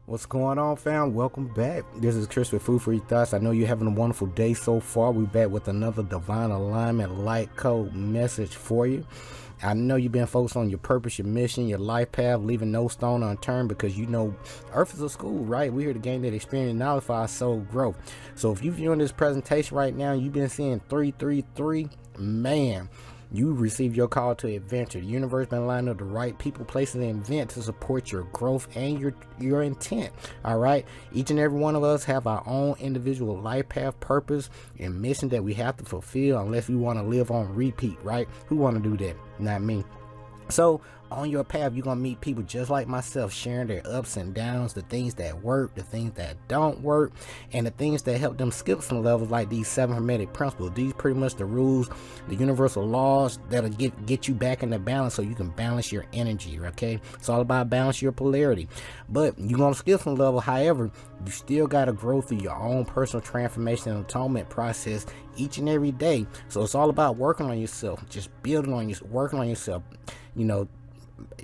What's going on, fam? Welcome back. This is Chris with F4YT Thoughts. I know you're having a wonderful day so far. We're back with another divine alignment light code message for you. I know you've been focused on your purpose, your mission, your life path, leaving no stone unturned, because you know Earth is a school, right? We're here to gain that experience and knowledge for our soul growth. So if you're viewing this presentation right now, you've been seeing 333, man, you received your call to adventure. The universe been lining up the right people, places, and events to support your growth and your intent. All right. Each and every one of us have our own individual life path, purpose, and mission that we have to fulfill, unless we want to live on repeat, right? Who want to do that? Not me. So on your path, you're going to meet people just like myself, sharing their ups and downs, the things that work, the things that don't work, and the things that help them skip some levels, like these 7 hermetic principles. These pretty much the rules, the universal laws that'll get you back into balance so you can balance your energy, okay? It's all about balance your polarity. But you're going to skip some level. However, you still got to grow through your own personal transformation and atonement process each and every day. So it's all about working on yourself, just building on you, working on yourself,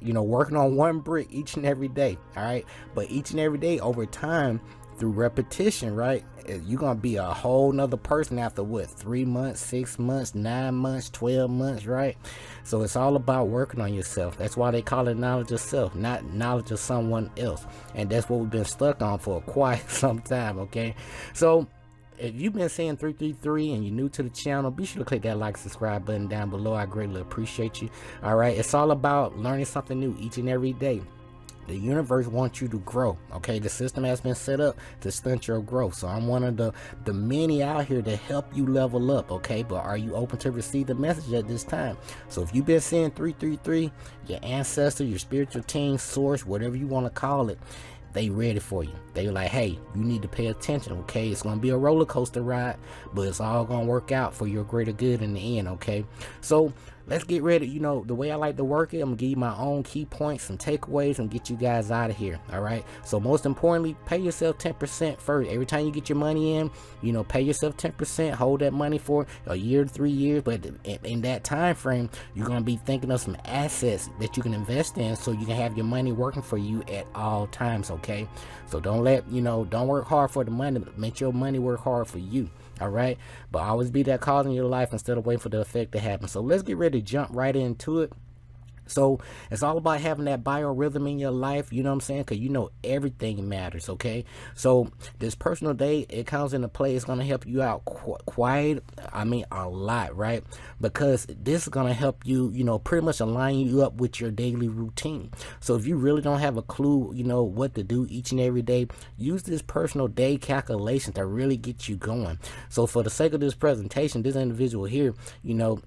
working on one brick each and every day. All right. But each and every day over time, through repetition, right, you're gonna be a whole nother person after what, 3 months, 6 months, 9 months, 12 months, right? So it's all about working on yourself. That's why they call it knowledge of self, not knowledge of someone else. And that's what we've been stuck on for quite some time. Okay, so if you've been seeing 333 and you're new to the channel, be sure to click that like, subscribe button down below. I greatly appreciate you. All right, it's all about learning something new each and every day. The universe wants you to grow. Okay, the system has been set up to stunt your growth. So I'm one of the many out here to help you level up. Okay, but are you open to receive the message at this time? So if you've been seeing 333, your ancestor, your spiritual team, source, whatever you want to call it, they ready for you. They were like, hey, you need to pay attention. Okay, it's gonna be a roller coaster ride, but it's all gonna work out for your greater good in the end. Okay, so let's get ready. You know, the way I like to work it, I'm gonna give you my own key points and takeaways and get you guys out of here. All right, so most importantly, pay yourself 10% first. Every time you get your money in, pay yourself 10%. Hold that money for a year to 3 years, but in that time frame, you're gonna be thinking of some assets that you can invest in, so you can have your money working for you at all times. Okay, so don't work hard for the money, but make your money work hard for you. All right, but always be that cause in your life instead of waiting for the effect to happen. So let's get ready to jump right into it. So it's all about having that biorhythm in your life, you know what I'm saying? Because everything matters, okay? So this personal day, it comes into play. It's going to help you out a lot, right? Because this is going to help you, pretty much align you up with your daily routine. So if you really don't have a clue, what to do each and every day, use this personal day calculation to really get you going. So for the sake of this presentation, this individual here,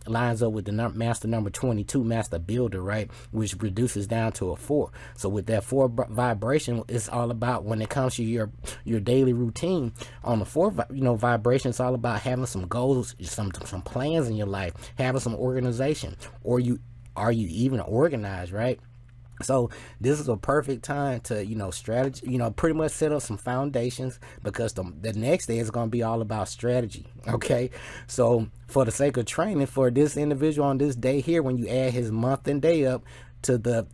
lines up with the master number 22, master builder, right? Which reduces down to a 4. So with that 4 vibration, it's all about, when it comes to your daily routine, on the 4 vibration, it's all about having some goals, some plans in your life, having some organization, or are you even organized, right? So this is a perfect time to strategy, pretty much set up some foundations, because the next day is going to be all about strategy. Okay, so for the sake of training for this individual on this day here, when you add his month and day up to the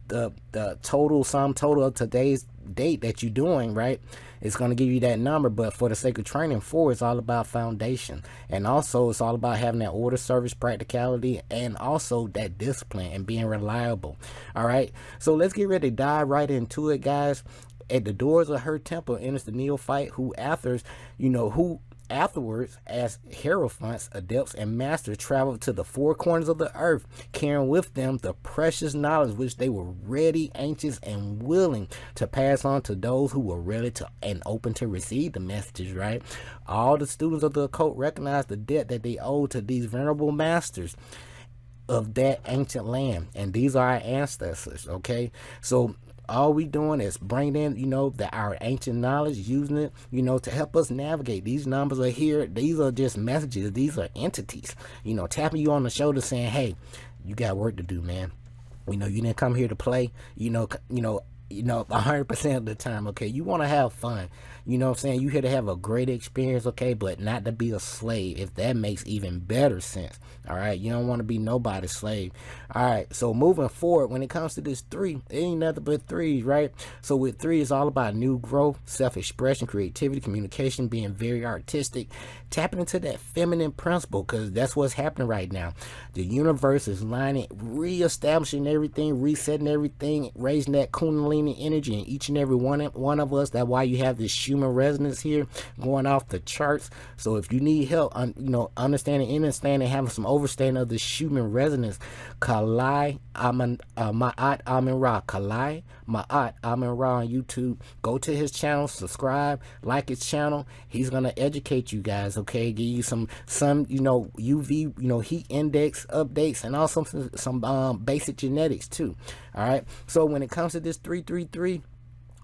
sum total of today's date that you're doing, right, it's going to give you that number. But for the sake of training, 4 is all about foundation, and also it's all about having that order, service, practicality, and also that discipline and being reliable. All right, so let's get ready to dive right into it, guys. At the doors of her temple enters the neophyte, who afterwards, as hierophants, adepts, and masters, traveled to the 4 corners of the earth, carrying with them the precious knowledge which they were ready, anxious, and willing to pass on to those who were ready to and open to receive the messages, right? All the students of the occult recognized the debt that they owed to these venerable masters of that ancient land, and these are our ancestors. Okay, so all we doing is bringing in, our ancient knowledge, using it, to help us navigate. These numbers are here. These are just messages. These are entities, tapping you on the shoulder saying, hey, you got work to do, man. You didn't come here to play. 100% of the time, okay? You want to have fun. You know what I'm saying? You here to have a great experience, okay? But not to be a slave, if that makes even better sense. All right? You don't want to be nobody's slave. All right, so moving forward, when it comes to this 3, it ain't nothing but 3s, right? So with 3, it's all about new growth, self-expression, creativity, communication, being very artistic, tapping into that feminine principle, because that's what's happening right now. The universe is lining, reestablishing everything, resetting everything, raising that kundalini energy in each and every one of us. That's why you have this human resonance here going off the charts. So if you need help, understanding, having some overstanding of this human resonance, Kalai Ma'at Amin Ra, Kalai Ma'at Amin Ra on YouTube. Go to his channel, subscribe, like his channel. He's gonna educate you guys, okay? Give you some UV heat index updates, and also some basic genetics too. All right. So when it comes to this 333,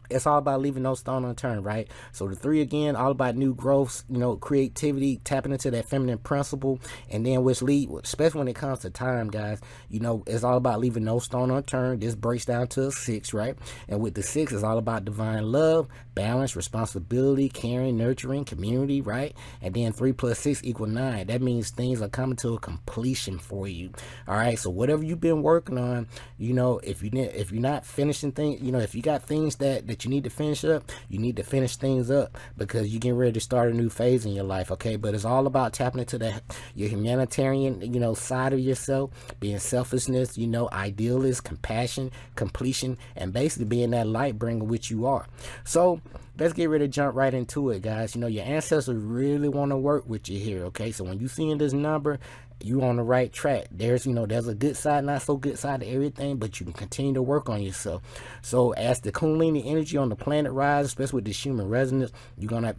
it's all about leaving no stone unturned, right? So the 3 again, all about new growths, creativity, tapping into that feminine principle, and then which lead, especially when it comes to time, guys, it's all about leaving no stone unturned. This breaks down to a 6, right? And with the 6, it's all about divine love, balance, responsibility, caring, nurturing, community, right? And then 3 plus 6 equal 9. That means things are coming to a completion for you. All right. So whatever you've been working on, if you're not finishing things, if you got things that you need to finish up, you need to finish things up, because you're getting ready to start a new phase in your life, okay? But it's all about tapping into your humanitarian, side of yourself, being selflessness, idealist, compassion, completion, and basically being that light bringer which you are. So let's get ready to jump right into it, guys. Your ancestors really want to work with you here, okay? So when you seeing this number, you on the right track. There's a good side, not so good side to everything, but you can continue to work on yourself. So as the kundalini energy on the planet rises, especially with this human resonance, you're gonna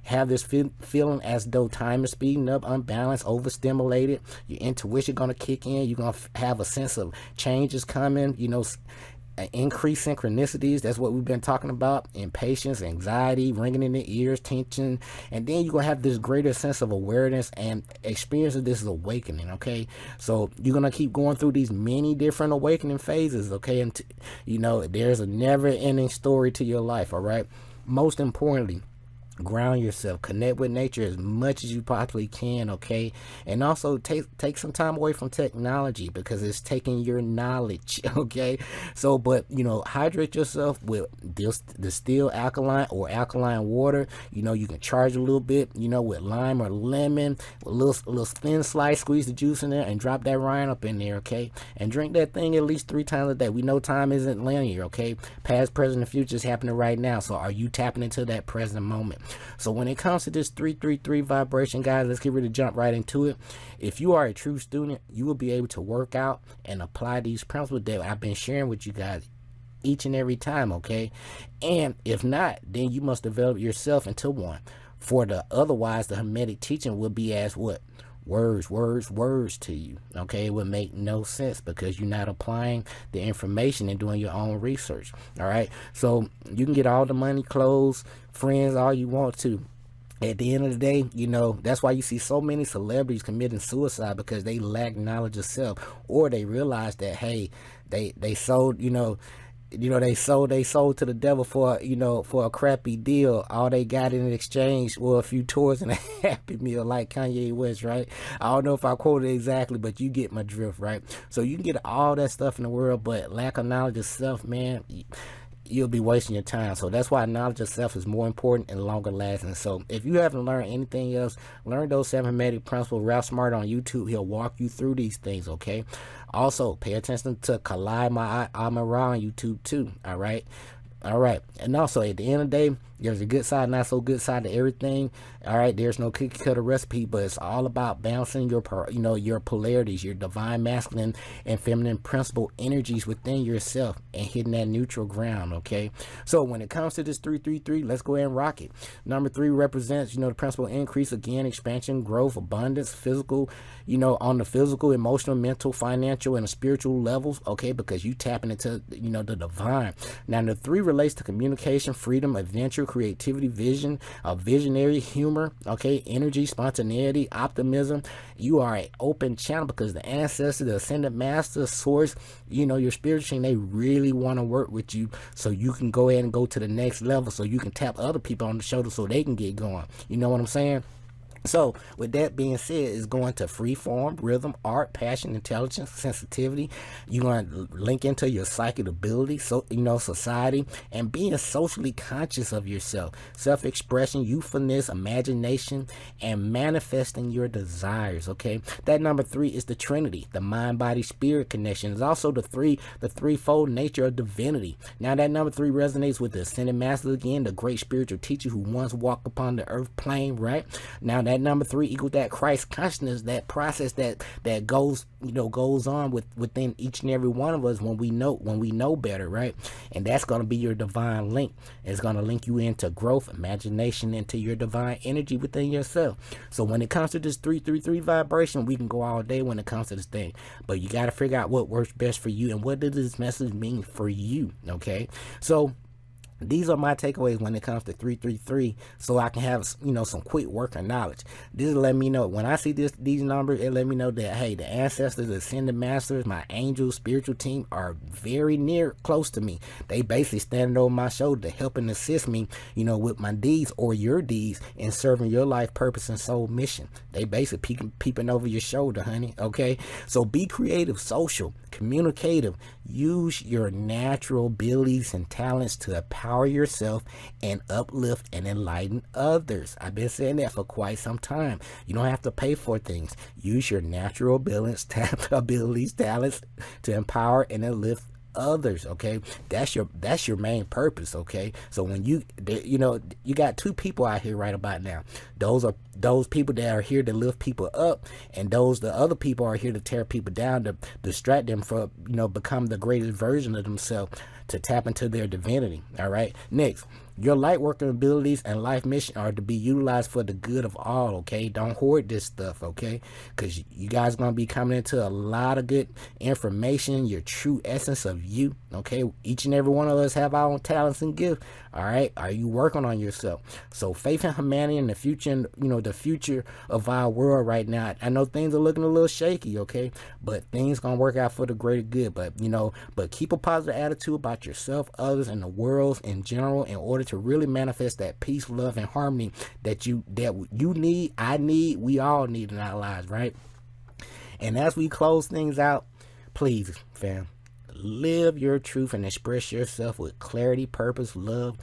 have this feeling as though time is speeding up, unbalanced, overstimulated. Your intuition gonna kick in. You're gonna have a sense of change is coming, increased synchronicities. That's what we've been talking about. Impatience, anxiety, ringing in the ears, tension, and then you're gonna have this greater sense of awareness and experience of this awakening, okay? So you're gonna keep going through these many different awakening phases, okay? And there's a never-ending story to your life. All right. Most importantly, ground yourself, connect with nature as much as you possibly can, okay? And also take some time away from technology, because it's taking your knowledge, okay? So but hydrate yourself with distilled alkaline or alkaline water. You can charge a little bit, with lime or lemon, with a little thin slice, squeeze the juice in there and drop that rind up in there, okay? And drink that thing at least 3 times a day. We know time isn't linear, okay? Past, present, and future is happening right now. So are you tapping into that present moment? So when it comes to this 333 vibration, guys, let's get ready to jump right into it. If you are a true student, you will be able to work out and apply these principles that I've been sharing with you guys each and every time, okay? And if not, then you must develop yourself into one. Otherwise, the Hermetic teaching will be as what? Words to you, okay? It would make no sense, because you're not applying the information and doing your own research. All right, so you can get all the money, clothes, friends, all you want to. At the end of the day, that's why you see so many celebrities committing suicide, because they lack knowledge of self, or they realize that, hey, they sold, they sold to the devil for a crappy deal. All they got in exchange were a few tours and a Happy Meal, like Kanye West, right? I don't know if I quoted it exactly, but you get my drift, right? So you can get all that stuff in the world, but lack of knowledge of self, man, you'll be wasting your time. So that's why knowledge of self is more important and longer lasting. So if you haven't learned anything else, learn those 7 Hermetic principles. Ralph Smart on YouTube, he'll walk you through these things, okay? Also, pay attention to Kalai Ma'at Amin Ra on YouTube too, all right? And also, at the end of the day, there's a good side, not so good side to everything. All right, there's no cookie cutter recipe, but it's all about balancing your polarities, your divine masculine and feminine principle energies within yourself, and hitting that neutral ground, okay? So when it comes to this 333, let's go ahead and rock it. Number 3 represents, the principle increase, again, expansion, growth, abundance, physical, on the physical, emotional, mental, financial, and spiritual levels, okay? Because you tapping into, the divine. Now, the 3 relates to communication, freedom, adventure, creativity, vision, visionary, humor, okay, energy, spontaneity, optimism. You are an open channel because the ancestors, the ascended master, source, your spiritual team, they really want to work with you so you can go ahead and go to the next level, so you can tap other people on the shoulder so they can get going. You know what I'm saying? So with that being said, it's going to free form, rhythm, art, passion, intelligence, sensitivity. You're going to link into your psychic ability, so society, and being socially conscious of yourself, self-expression, youthfulness, imagination, and manifesting your desires. Okay, that number 3 is the Trinity, the mind, body, spirit connection. It's also the threefold nature of divinity. Now that number 3 resonates with the ascended master again, the great spiritual teacher who once walked upon the earth plane. Right now, that number 3 equals that Christ consciousness, that process that goes on within each and every one of us when we know better, right? And that's going to be your divine link. It's going to link you into growth, imagination, into your divine energy within yourself. So when it comes to this 333 vibration, we can go all day when it comes to this thing, but you got to figure out what works best for you and what does this message mean for you. Okay, so these are my takeaways when it comes to 333, so I can have some quick working knowledge. This is let me know when I see these numbers. It let me know that, hey, the ancestors, the ascended masters, my angels, spiritual team are very close to me. They basically standing over my shoulder to help and assist me, with my deeds or your deeds in serving your life purpose and soul mission. They basically peeping over your shoulder, honey. Okay, so be creative, social, communicative. Use your natural abilities and talents to empower yourself and uplift and enlighten others. I've been saying that for quite some time. You don't have to pay for things. Use your natural abilities, talents to empower and uplift others. Okay, that's your main purpose. Okay, so when you got 2 people out here right about now. Those are those people that are here to lift people up, and the other people are here to tear people down, to distract them from become the greatest version of themselves, to tap into their divinity. All right, next, your light working abilities and life mission are to be utilized for the good of all. Okay, don't hoard this stuff. Okay, because you guys gonna be coming into a lot of good information, your true essence of you. Okay, each and every one of us have our own talents and gifts. All right, are you working on yourself? So faith in humanity and the future, and the future of our world right now. I know things are looking a little shaky, okay, but things gonna work out for the greater good. But but keep a positive attitude about yourself, others, and the world in general, in order to really manifest that peace, love, and harmony that you need, I need, we all need in our lives, right? And as we close things out, please, fam, live your truth and express yourself with clarity, purpose, love,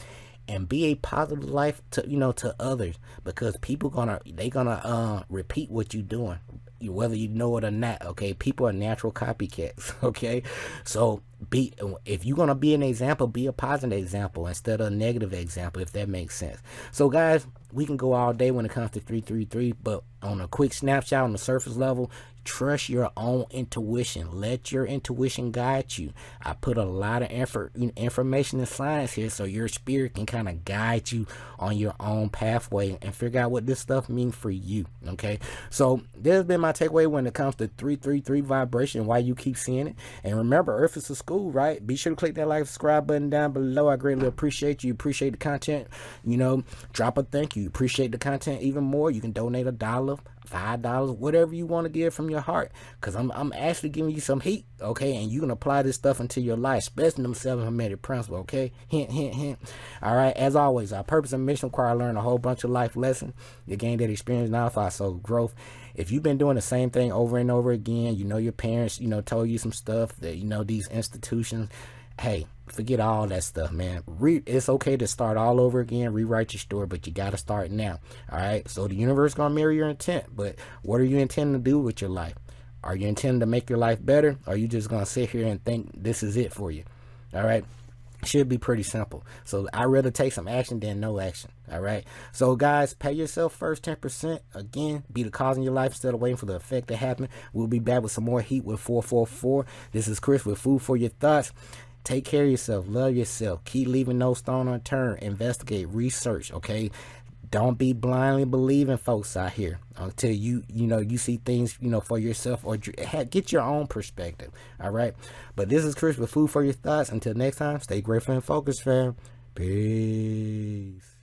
and be a positive life to others, because people gonna repeat what you're doing, whether you know it or not. Okay, people are natural copycats. Okay, so if you're gonna be an example, be a positive example instead of a negative example, if that makes sense. So guys, we can go all day when it comes to 333, but on a quick snapshot on the surface level, trust your own intuition. Let your intuition guide you. I put a lot of information and science here so your spirit can kind of guide you on your own pathway and figure out what this stuff means for you. Okay, so this has been my takeaway when it comes to 333 vibration, why you keep seeing it. And remember, Earth is a school, right? Be sure to click that like, subscribe button down below. I greatly appreciate you. Appreciate the content. Drop a thank you. Appreciate the content even more. You can donate $1, $5, whatever you want to give from your heart, because I'm actually giving you some heat. Okay, and you can apply this stuff into your life, especially them 7 hermetic principles. Okay, hint, hint, hint. All right, as always, our purpose and mission require learn a whole bunch of life lessons. You gain that experience now for our soul growth. If you've been doing the same thing over and over again, your parents told you some stuff that these institutions, hey, forget all that stuff, man. It's okay to start all over again, rewrite your story, but you got to start now. All right, so the universe gonna mirror your intent, but what are you intending to do with your life? Are you intending to make your life better, or are you just gonna sit here and think this is it for you? All right, should be pretty simple. So I'd rather take some action than no action. All right, so guys, pay yourself first 10%. Again, be the cause in your life instead of waiting for the effect to happen. We'll be back with some more heat with 444. This is Chris with Food for Your Thoughts. Take care of yourself, love yourself, keep leaving no stone unturned, investigate, research. Okay, don't be blindly believing folks out here until you see things for yourself, or get your own perspective. All right, but this is Chris with Food for Your Thoughts. Until next time, stay grateful and focused, fam. Peace.